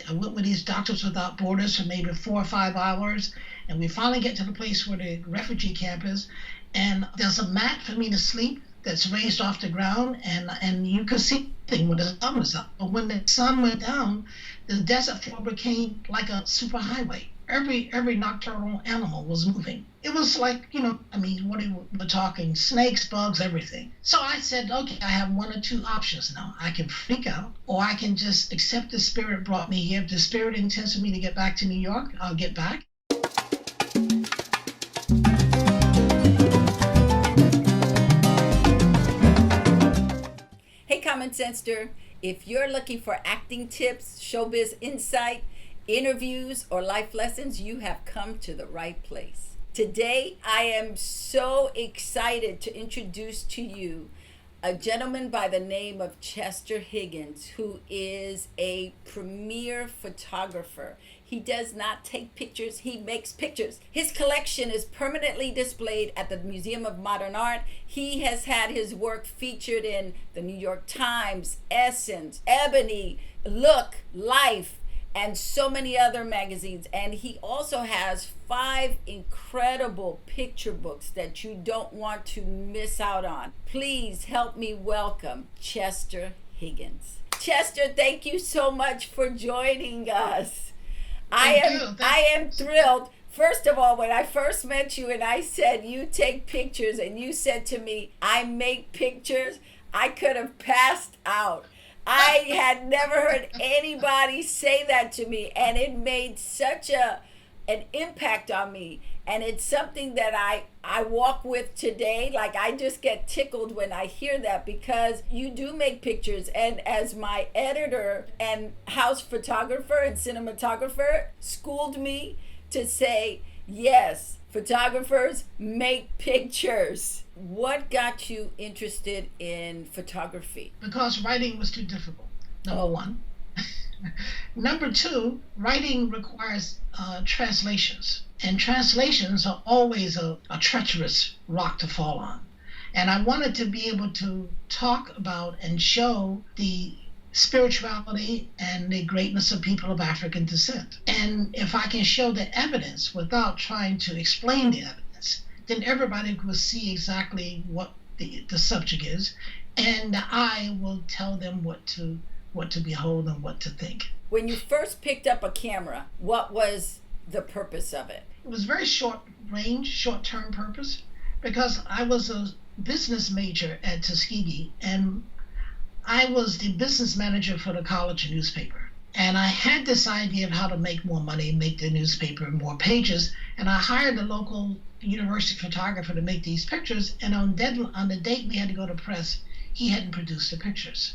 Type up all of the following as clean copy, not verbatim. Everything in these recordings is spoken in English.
I went with these Doctors Without Borders for maybe 4 or 5 hours, and we finally get to the place where the refugee camp is, and there's a mat for me to sleep that's raised off the ground, and you can see things when the sun was up. But when the sun went down, the desert floor became like a superhighway. Every nocturnal animal was moving. It was like, I mean, we're talking snakes, bugs, everything. So I said, okay, I have one or two options now. I can freak out, or I can just accept the spirit brought me here. If the spirit intends for me to get back to New York, I'll get back. Hey, Common Sensester, if you're looking for acting tips, showbiz insight, interviews, or life lessons, you have come to the right place. Today, I am so excited to introduce to you a gentleman by the name of Chester Higgins, who is a premier photographer. He does not take pictures, he makes pictures. His collection is permanently displayed at the Museum of Modern Art. He has had his work featured in the New York Times, Essence, Ebony, Look, Life, and so many other magazines. And he also has 5 incredible picture books that you don't want to miss out on. Please help me welcome Chester Higgins. Chester, thank you so much for joining us. I am thrilled. First of all, when I first met you and I said you take pictures and you said to me, I make pictures, I could have passed out. I had never heard anybody say that to me, and it made such an impact on me. And it's something that I walk with today. Like, I just get tickled when I hear that, because you do make pictures. And as my editor and house photographer and cinematographer schooled me to say, yes, photographers make pictures. What got you interested in photography? Because writing was too difficult, number one. Number two, writing requires translations, and translations are always a treacherous rock to fall on. And I wanted to be able to talk about and show the spirituality and the greatness of people of African descent. And if I can show the evidence without trying to explain the evidence, then everybody will see exactly what the subject is, and I will tell them what to behold and what to think. When you first picked up a camera, what was the purpose of it? It was very short-term purpose, because I was a business major at Tuskegee, and I was the business manager for the college newspaper. And I had this idea of how to make more money, make the newspaper more pages, and I hired the local university photographer to make these pictures, and on the date we had to go to press, he hadn't produced the pictures.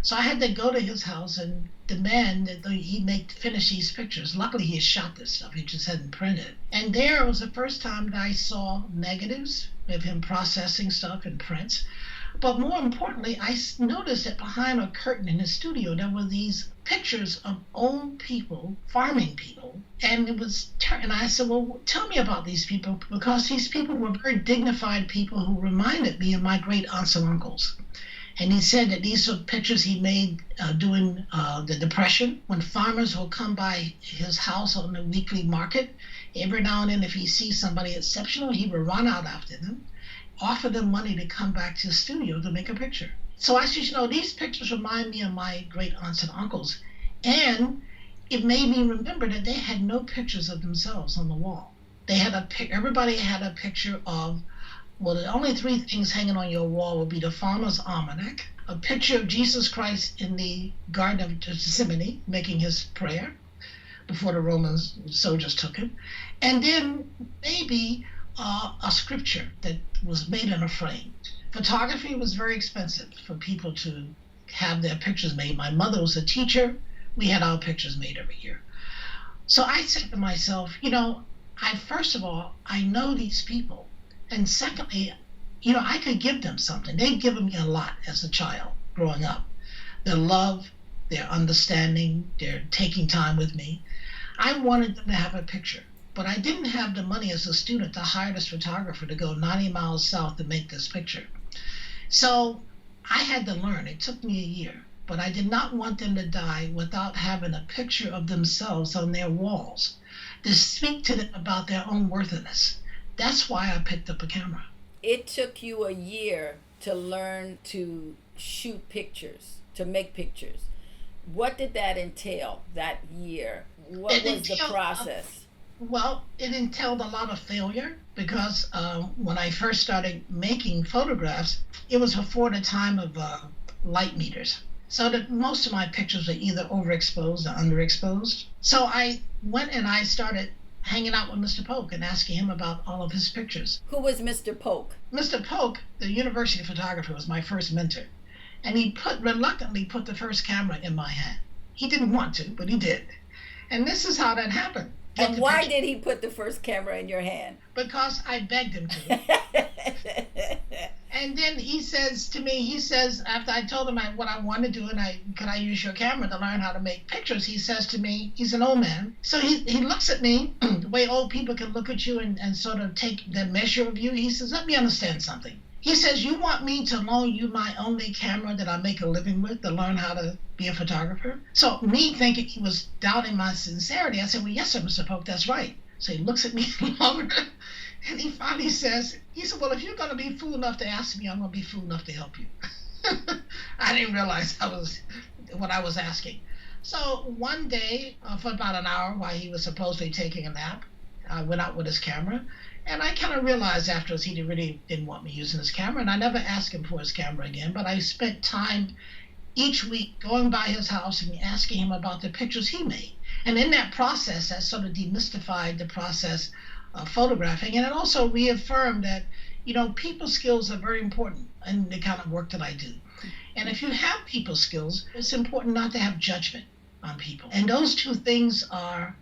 So I had to go to his house and demand that he finish these pictures. Luckily, he had shot this stuff. He just hadn't printed. And there was the first time that I saw negatives of him processing stuff in prints. But more importantly, I noticed that behind a curtain in his studio, there were these pictures of old people, farming people. And I said, well, tell me about these people, because these people were very dignified people who reminded me of my great aunts and uncles. And he said that these are pictures he made during the Depression, when farmers will come by his house on the weekly market. Every now and then, if he sees somebody exceptional, he will run out after them, offer them money to come back to the studio to make a picture. So I said, these pictures remind me of my great aunts and uncles. And it made me remember that they had no pictures of themselves on the wall. Everybody had a picture of, well, the only 3 things hanging on your wall would be the Farmer's Almanac, a picture of Jesus Christ in the Garden of Gethsemane making his prayer before the Roman soldiers took him, and then maybe a scripture that was made in a frame. Photography was very expensive for people to have their pictures made. My mother was a teacher. We had our pictures made every year. So I said to myself, first of all, I know these people. And secondly, I could give them something. They'd given me a lot as a child growing up. Their love, their understanding, their taking time with me. I wanted them to have a picture, but I didn't have the money as a student to hire this photographer to go 90 miles south to make this picture. So I had to learn. It took me a year, but I did not want them to die without having a picture of themselves on their walls to speak to them about their own worthiness. That's why I picked up a camera. It took you a year to learn to shoot pictures, to make pictures. What did that entail that year? What It was the entailed, process? well, it entailed a lot of failure because when I first started making photographs, it was before the time of light meters. So that most of my pictures were either overexposed or underexposed. So I went and I started hanging out with Mr. Polk and asking him about all of his pictures. Who was Mr. Polk? Mr. Polk, the university photographer, was my first mentor. And he reluctantly put the first camera in my hand. He didn't want to, but he did. And this is how that happened. And why did he put the first camera in your hand? Because I begged him to. And then he says to me, after I told him what I wanted to do and could I use your camera to learn how to make pictures, he says to me, he's an old man. So he looks at me the way old people can look at you and sort of take the measure of you. He says, let me understand something. He says, you want me to loan you my only camera that I make a living with to learn how to be a photographer? So me thinking he was doubting my sincerity, I said, well, yes, sir, Mr. Polk, that's right. So he looks at me longer and he finally says, well, if you're going to be fool enough to ask me, I'm going to be fool enough to help you. I didn't realize what I was asking. So one day, for about an hour while he was supposedly taking a nap, I went out with his camera. And I kind of realized afterwards he really didn't want me using his camera, and I never asked him for his camera again, but I spent time each week going by his house and asking him about the pictures he made. And in that process, that sort of demystified the process of photographing, and it also reaffirmed that, people skills are very important in the kind of work that I do. And if you have people skills, it's important not to have judgment on people. And those two things are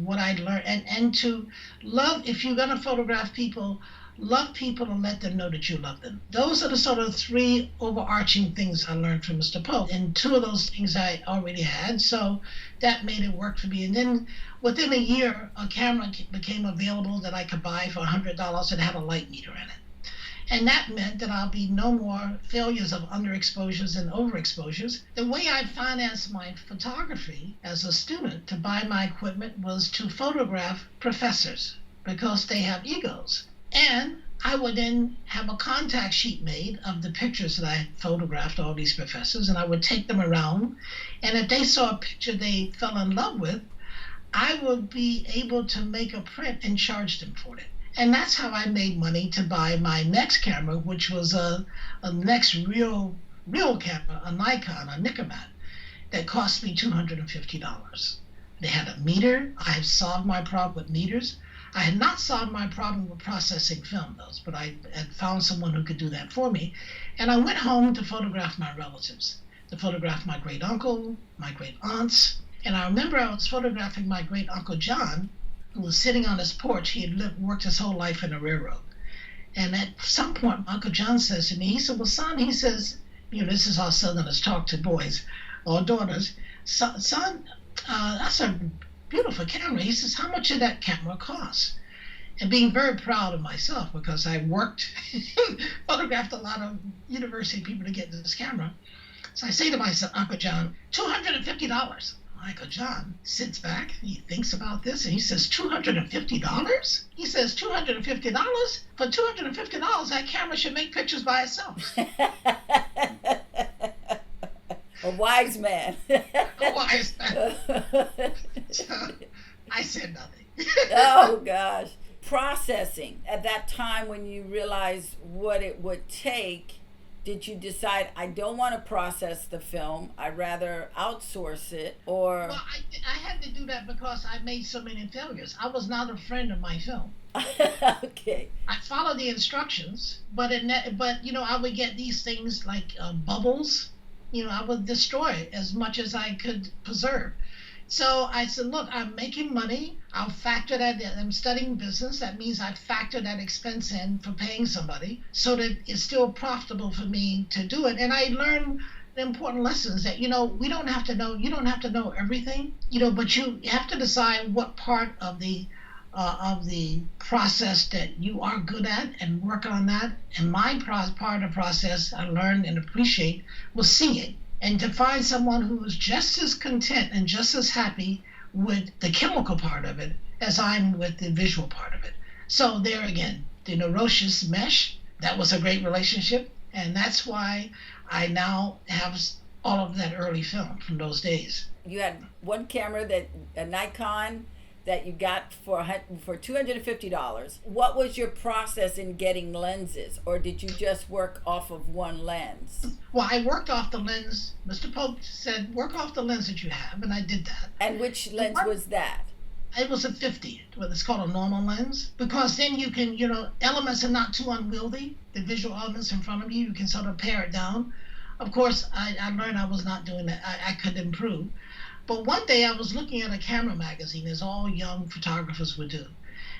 what I learned, and to love, if you're going to photograph people, love people and let them know that you love them. Those are the sort of three overarching things I learned from Mr. Pope, and two of those things I already had, so that made it work for me. And then within a year, a camera became available that I could buy for $100 that had a light meter in it. And that meant that I'll be no more failures of underexposures and overexposures. The way I financed my photography as a student to buy my equipment was to photograph professors because they have egos. And I would then have a contact sheet made of the pictures that I had photographed all these professors, and I would take them around. And if they saw a picture they fell in love with, I would be able to make a print and charge them for it. And that's how I made money to buy my next camera, which was a next real camera, a Nikon, a Nicolet, that cost me $250. They had a meter. I have solved my problem with meters. I had not solved my problem with processing film, though, but I had found someone who could do that for me. And I went home to photograph my relatives, to photograph my great uncle, my great aunts. And I remember I was photographing my great uncle John, who was sitting on his porch. He had worked his whole life in a railroad. And at some point, Uncle John says to me, he said, well, son, he says, this is how Southerners talk to boys or daughters. Son, that's a beautiful camera. He says, how much did that camera cost? And being very proud of myself because I worked, photographed a lot of university people to get this camera. So I say to my son, Uncle John, $250. Uncle John sits back, he thinks about this, and he says, $250? He says, $250? For $250, that camera should make pictures by itself. A wise man. A wise man. So, I said nothing. Oh, gosh. Processing. At that time when you realized what it would take, did you decide, I don't want to process the film, I'd rather outsource it, or? Well, I had to do that because I made so many failures. I was not a friend of my film. Okay. I followed the instructions, but I would get these things like bubbles. I would destroy as much as I could preserve. So I said, look, I'm making money. I'll factor that in. I'm studying business. That means I factor that expense in for paying somebody so that it's still profitable for me to do it. And I learned the important lessons that, you don't have to know everything, but you have to decide what part of the process that you are good at and work on that. And my part of the process I learned and appreciate was seeing. And to find someone who was just as content and just as happy with the chemical part of it as I'm with the visual part of it. So there again, the Neurosis mesh, that was a great relationship. And that's why I now have all of that early film from those days. You had one camera, that a Nikon, that you got for $250. What was your process in getting lenses, or did you just work off of one lens? Well, I worked off the lens. Mr. Pope said, work off the lens that you have, and I did that. And which lens was that? It was a 50, what it's called a normal lens, because then you can, elements are not too unwieldy. The visual elements in front of you can sort of pare it down. Of course, I learned I was not doing that. I could improve. But one day I was looking at a camera magazine, as all young photographers would do.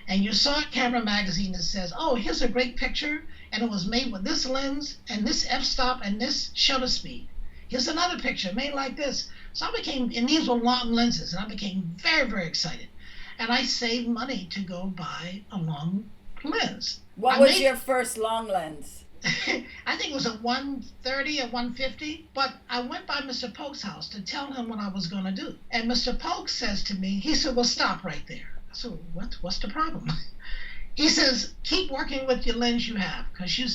And you saw a camera magazine that says, oh, here's a great picture, and it was made with this lens, and this f-stop, and this shutter speed. Here's another picture made like this. So I became, and these were long lenses, and I became very, very excited. And I saved money to go buy a long lens. What was your first long lens? I think it was a 130 or 150, but I went by Mr. Polk's house to tell him what I was going to do. And Mr. Polk says to me, he said, well, stop right there. I said, what's the problem? He says, keep working with your lens you have, because you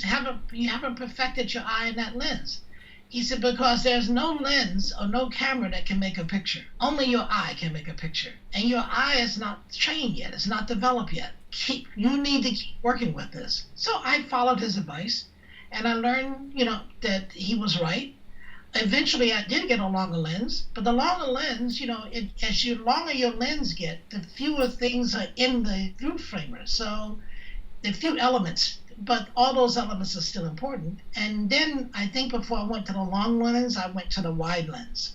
haven't perfected your eye in that lens. He said, because there's no lens or no camera that can make a picture. Only your eye can make a picture. And your eye is not trained yet. It's not developed yet. You need to keep working with this. So I followed his advice. And I learned, that he was right. Eventually, I did get a longer lens. But the longer lens, as the longer your lens get, the fewer things are in the viewfinder. So the few elements, but all those elements are still important. And then I think before I went to the long lens, I went to the wide lens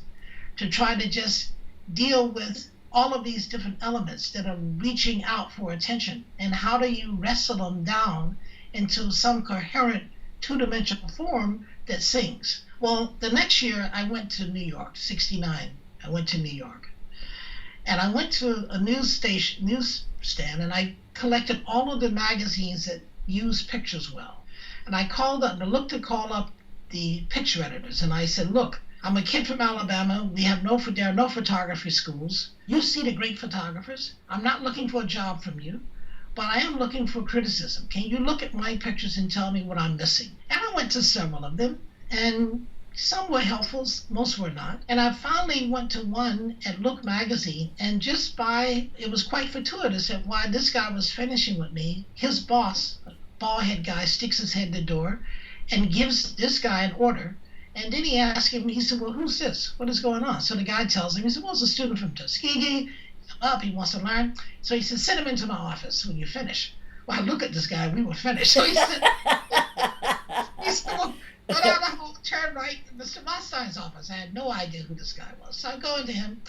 to try to just deal with all of these different elements that are reaching out for attention. And how do you wrestle them down into some coherent two-dimensional form that sings? Well, the next year I went to New York, 69. I went to New York. And I went to a newsstand, and I collected all of the magazines that use pictures well. And I called up, and looked to call up the picture editors, and I said, look, I'm a kid from Alabama. There are no photography schools. You see the great photographers. I'm not looking for a job from you, but I am looking for criticism. Can you look at my pictures and tell me what I'm missing? And I went to several of them, and some were helpful, most were not. And I finally went to one at Look magazine, and it was quite fortuitous that while this guy was finishing with me, his boss, a bald-head guy, sticks his head in the door and gives this guy an order. And then he asked him, he said, well, who's this? What is going on? So the guy tells him, he said, well, it's a student from Tuskegee. He wants to learn. So he said, send him into my office when you finish. Well, I look at this guy, we were finished. So he said, well, go down the hall, turn right, Mr. Mostein's office. I had no idea who this guy was. So I go into him,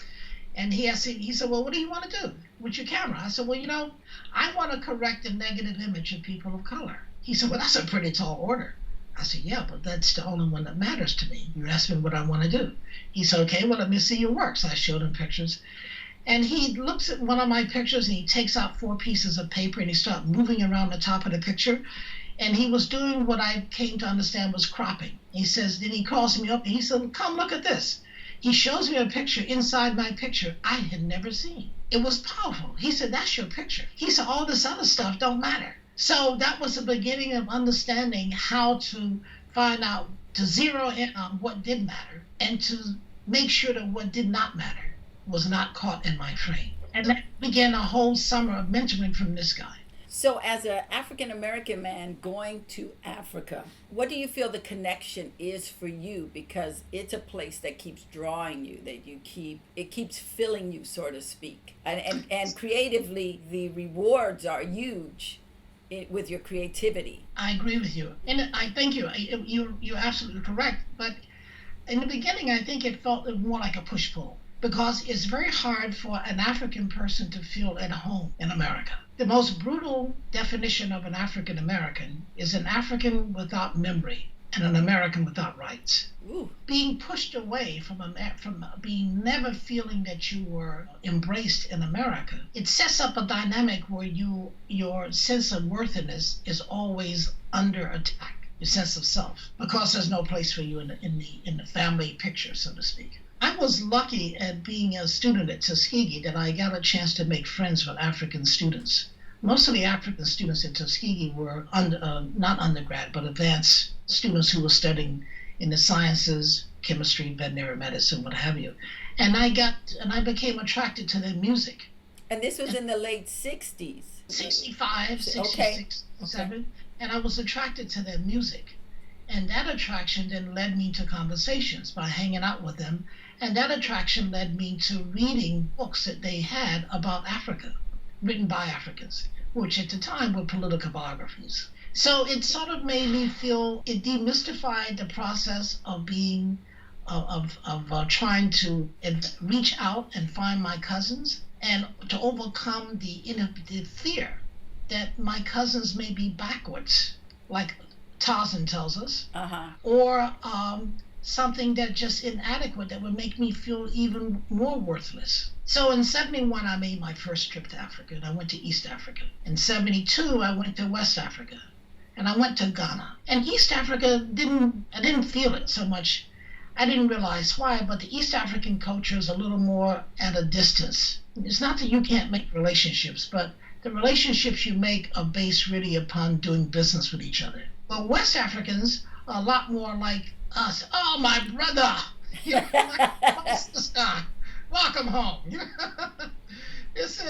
and he said, well, what do you want to do with your camera? I said, well, I want to correct the negative image of people of color. He said, well, that's a pretty tall order. I said, yeah, but that's the only one that matters to me. You asked me what I want to do. He said, okay, well, let me see your work. So I showed him pictures. And he looks at one of my pictures, and he takes out 4 pieces of paper, and he starts moving around the top of the picture. And he was doing what I came to understand was cropping. He says, then he calls me up, and he said, come look at this. He shows me a picture inside my picture I had never seen. It was powerful. He said, that's your picture. He said, all this other stuff don't matter. So that was the beginning of understanding how to find out, to zero in on what did matter, and to make sure that what did not matter was not caught in my frame. And that began a whole summer of mentoring from this guy. So as an African-American man going to Africa, what do you feel the connection is for you? Because it's a place that keeps drawing you, it keeps filling you, so to speak. And creatively, the rewards are huge with your creativity. I agree with you. And I thank you. You're absolutely correct. But in the beginning, I think it felt more like a push-pull, because it's very hard for an African person to feel at home in America. The most brutal definition of an African American is an African without memory and an American without rights. Ooh. Being pushed away from being never feeling that you were embraced in America, it sets up a dynamic where your sense of worthiness is always under attack. your sense of self, because there's no place for you in the family picture, so to speak. I was lucky at being a student at Tuskegee that I got a chance to make friends with African students. Most of the African students at Tuskegee were not undergrad, but advanced students who were studying in the sciences, chemistry, veterinary medicine, what have you. And I became attracted to their music. And this was in the late 60s. 65, Okay. 66, Okay. 67, and I was attracted to their music. And that attraction then led me to conversations by hanging out with them. And that attraction led me to reading books that they had about Africa, written by Africans, which at the time were political biographies. So it sort of made me feel, it demystified the process of being, of trying to reach out and find my cousins, and to overcome the fear that my cousins may be backwards, like Tarzan tells us, or something that just inadequate that would make me feel even more worthless. So in 71, I made my first trip to Africa, and I went to East Africa. In 72, I went to West Africa, and I went to Ghana. And East Africa, I didn't feel it so much. I didn't realize why, but the East African culture is a little more at a distance. It's not that you can't make relationships, but the relationships you make are based really upon doing business with each other. Well, West Africans are a lot more like us. Oh, my brother! You know, my sister! Welcome home! It's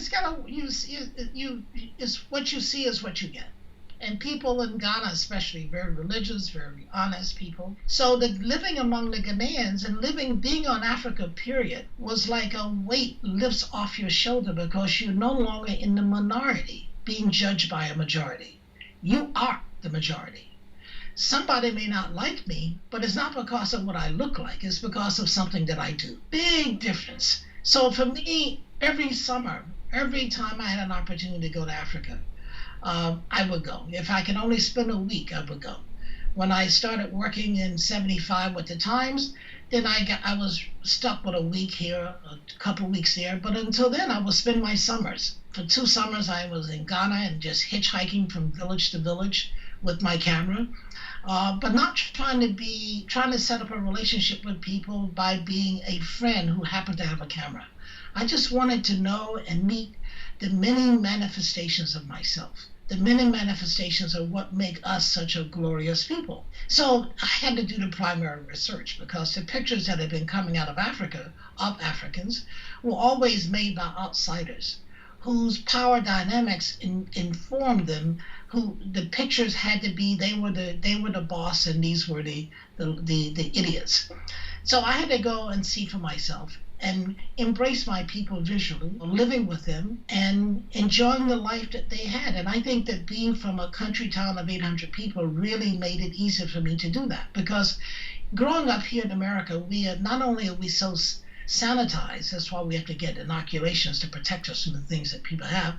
kind of, it's what you see is what you get. And people in Ghana, especially, very religious, very honest people. So the living among the Ghanaians and being on Africa, period, was like a weight lifts off your shoulder, because you're no longer in the minority being judged by a majority. You are the majority. Somebody may not like me, but it's not because of what I look like. It's because of something that I do. Big difference. So for me, every summer, every time I had an opportunity to go to Africa, I would go. If I could only spend a week, I would go. When I started working in 75 with the Times, then I was stuck with a week here, a couple weeks there. But until then, I would spend my summers. For 2 summers, I was in Ghana and just hitchhiking from village to village with my camera, but not trying to set up a relationship with people by being a friend who happened to have a camera. I just wanted to know and meet the many manifestations of myself, the many manifestations of what make us such a glorious people. So I had to do the primary research, because the pictures that had been coming out of Africa, of Africans, were always made by outsiders, whose power dynamics informed them, who the pictures had to be, they were the boss and these were the idiots. So I had to go and see for myself and embrace my people visually, living with them and enjoying the life that they had. And I think that being from a country town of 800 people really made it easier for me to do that, because growing up here in America, not only are we so sanitized, that's why we have to get inoculations to protect us from the things that people have,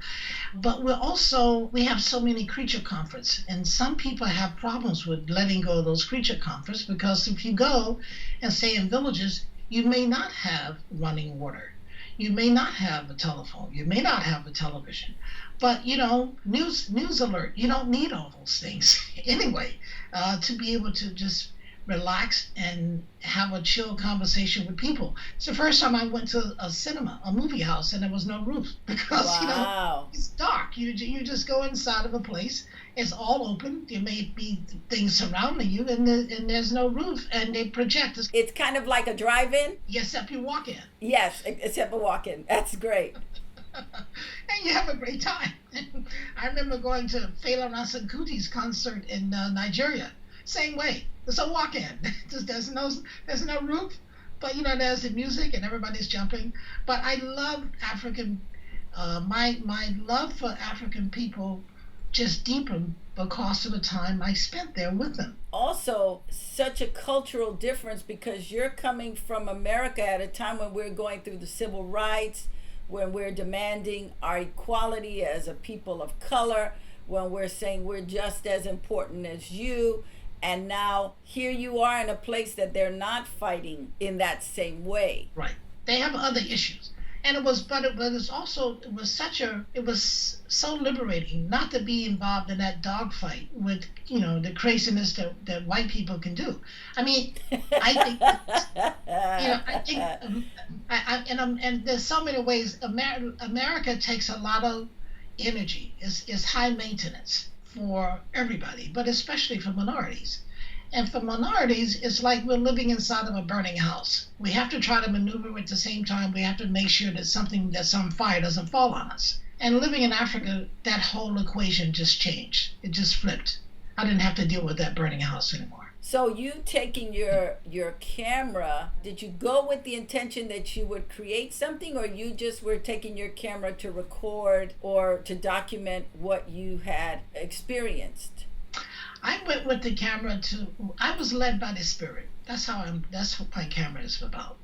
but we have so many creature comforts, and some people have problems with letting go of those creature comforts, because if you go and stay in villages, you may not have running water, you may not have a telephone, you may not have a television, but news alert, you don't need all those things anyway, to be able to just relax and have a chill conversation with people. It's the first time I went to a cinema, a movie house, and there was no roof, because Wow. it's dark. You just go inside of a place. It's all open. There may be things surrounding you, and there's no roof, and they project. It's kind of like a drive-in. Yes, except you walk in. Yes, except a walk-in. That's great. And you have a great time. I remember going to Fela Kuti's concert in Nigeria. Same way. It's a walk-in. There's no roof, but there's the music and everybody's jumping. But I love African. My love for African people just deepened because of the time I spent there with them. Also, such a cultural difference, because you're coming from America at a time when we're going through the civil rights, when we're demanding our equality as a people of color, when we're saying we're just as important as you. And now here you are in a place that they're not fighting in that same way. Right. They have other issues. And it was also, it was so liberating not to be involved in that dogfight with, the craziness that white people can do. I mean, I think that, I think, and there's so many ways. America takes a lot of energy. Is high maintenance for everybody, but especially for minorities. And for minorities, it's like we're living inside of a burning house. We have to try to maneuver at the same time. We have to make sure that something that's on fire doesn't fall on us. And living in Africa, that whole equation just changed. It just flipped. I didn't have to deal with that burning house anymore. So you taking your camera, did you go with the intention that you would create something, or you just were taking your camera to record or to document what you had experienced? I went with the camera I was led by the spirit. That's what my camera is about.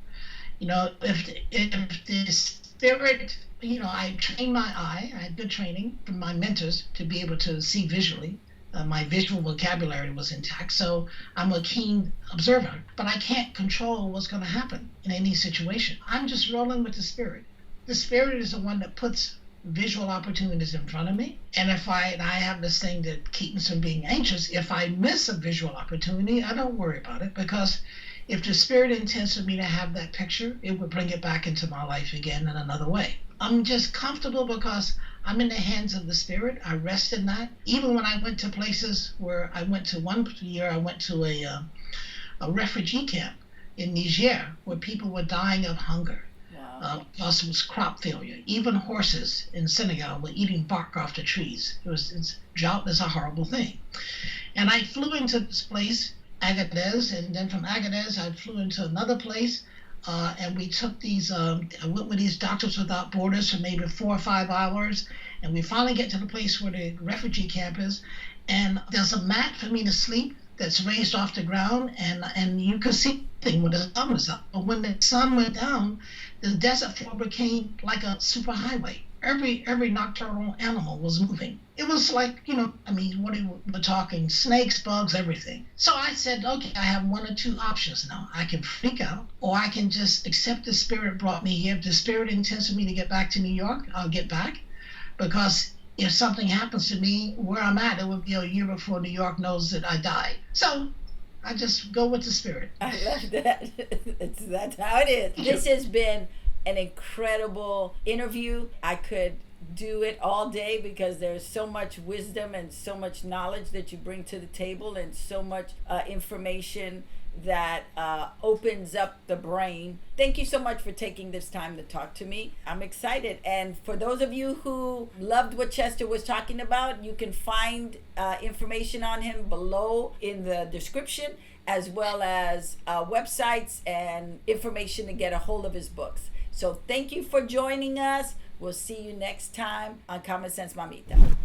If the spirit, I trained my eye. I had good training from my mentors to be able to see visually. My visual vocabulary was intact, so I'm a keen observer. But I can't control what's going to happen in any situation. I'm just rolling with the spirit. The spirit is the one that puts visual opportunities in front of me. And I have this thing that keeps me from being anxious. If I miss a visual opportunity, I don't worry about it, because if the spirit intends for me to have that picture, it would bring it back into my life again in another way. I'm just comfortable because I'm in the hands of the spirit. I rest in that. Even when I went to places where I went to one year, I went to a refugee camp in Niger where people were dying of hunger. Because it was crop failure. Even horses in Senegal were eating bark off the trees. Drought is a horrible thing. And I flew into this place, Agadez, and then from Agadez I flew into another place, and we took I went with these Doctors Without Borders for maybe 4 or 5 hours, and we finally get to the place where the refugee camp is, and there's a mat for me to sleep that's raised off the ground, and you could see things when the sun was up. But when the sun went down, the desert floor became like a superhighway. Every nocturnal animal was moving. It was like, we're talking snakes, bugs, everything. So I said, okay, I have one or two options now. I can freak out, or I can just accept the spirit brought me here. If the spirit intends for me to get back to New York, I'll get back. Because if something happens to me where I'm at, it would be a year before New York knows that I died. So I just go with the spirit. I love that. That's how it is. This has been an incredible interview. I could do it all day because there's so much wisdom and so much knowledge that you bring to the table, and so much information that opens up the brain. Thank you so much for taking this time to talk to me. I'm excited. And for those of you who loved what Chester was talking about, you can find information on him below in the description, as well as websites and information to get a hold of his books. So thank you for joining us. We'll see you next time on Common Sense Mamita.